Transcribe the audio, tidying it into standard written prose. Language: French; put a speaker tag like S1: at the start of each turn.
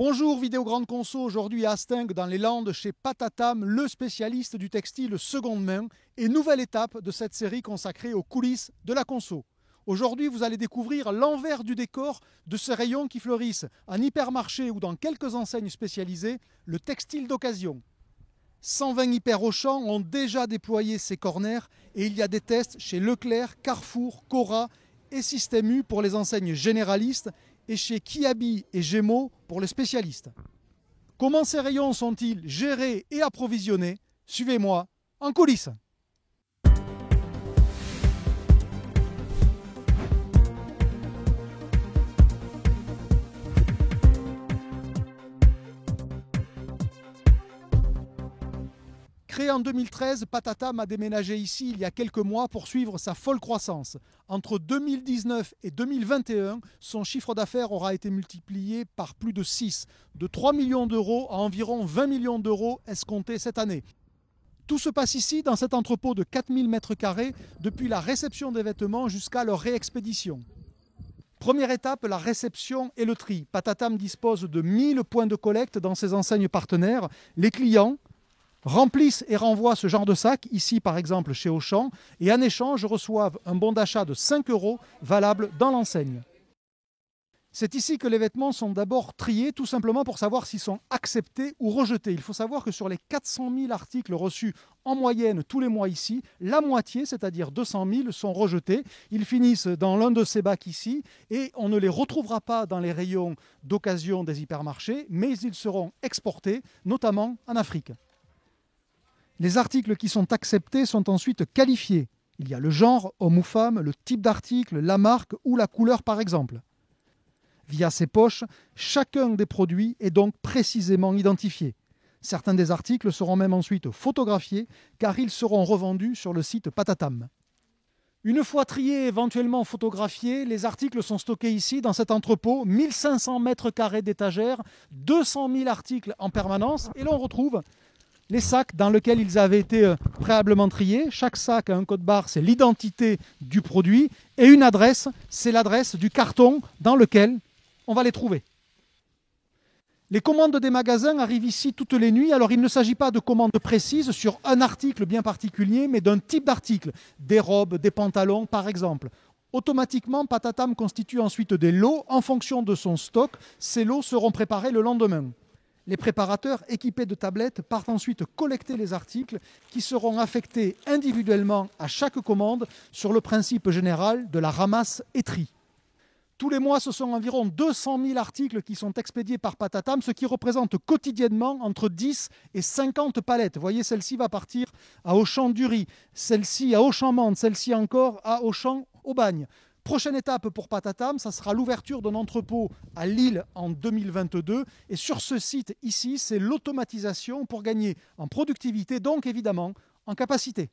S1: Bonjour Vidéo Grande Conso, aujourd'hui à Hastingues dans les Landes chez Patatam, le spécialiste du textile seconde main et nouvelle étape de cette série consacrée aux coulisses de la conso. Aujourd'hui vous allez découvrir l'envers du décor de ces rayons qui fleurissent en hypermarché ou dans quelques enseignes spécialisées, le textile d'occasion. 120 hyper Auchan ont déjà déployé ces corners et il y a des tests chez Leclerc, Carrefour, Cora et Système U pour les enseignes généralistes et chez Kiabi et Gémeaux pour les spécialistes. Comment ces rayons sont-ils gérés et approvisionnés? Suivez-moi en coulisses. Créé en 2013, Patatam a déménagé ici il y a quelques mois pour suivre sa folle croissance. Entre 2019 et 2021, son chiffre d'affaires aura été multiplié par plus de 6, de 3 millions d'euros à environ 20 millions d'euros escomptés cette année. Tout se passe ici, dans cet entrepôt de 4000 m², depuis la réception des vêtements jusqu'à leur réexpédition. Première étape, la réception et le tri. Patatam dispose de 1000 points de collecte dans ses enseignes partenaires. Les clients remplissent et renvoient ce genre de sac, ici par exemple chez Auchan, et en échange reçoivent un bon d'achat de 5 € valable dans l'enseigne. C'est ici que les vêtements sont d'abord triés, tout simplement pour savoir s'ils sont acceptés ou rejetés. Il faut savoir que sur les 400 000 articles reçus en moyenne tous les mois ici, la moitié, c'est-à-dire 200 000, sont rejetés. Ils finissent dans l'un de ces bacs ici et on ne les retrouvera pas dans les rayons d'occasion des hypermarchés, mais ils seront exportés, notamment en Afrique. Les articles qui sont acceptés sont ensuite qualifiés. Il y a le genre, homme ou femme, le type d'article, la marque ou la couleur par exemple. Via ces poches, chacun des produits est donc précisément identifié. Certains des articles seront même ensuite photographiés car ils seront revendus sur le site Patatam. Une fois triés et éventuellement photographiés, les articles sont stockés ici dans cet entrepôt, 1500 m² d'étagères, 200 000 articles en permanence et l'on retrouve les sacs dans lesquels ils avaient été préalablement triés. Chaque sac a un code barre, c'est l'identité du produit, et une adresse, c'est l'adresse du carton dans lequel on va les trouver. Les commandes des magasins arrivent ici toutes les nuits, alors il ne s'agit pas de commandes précises sur un article bien particulier, mais d'un type d'article, des robes, des pantalons par exemple. Automatiquement, Patatam constitue ensuite des lots en fonction de son stock. Ces lots seront préparés le lendemain. Les préparateurs équipés de tablettes partent ensuite collecter les articles qui seront affectés individuellement à chaque commande sur le principe général de la ramasse et tri. Tous les mois, ce sont environ 200 000 articles qui sont expédiés par Patatam, ce qui représente quotidiennement entre 10 et 50 palettes. Vous voyez, celle-ci va partir à Auchan-Dury, celle-ci à Auchan-Mende, celle-ci encore à Auchan-Aubagne. Prochaine étape pour Patatam, ça sera l'ouverture d'un entrepôt à Lille en 2022. Et sur ce site ici, c'est l'automatisation pour gagner en productivité, donc évidemment en capacité.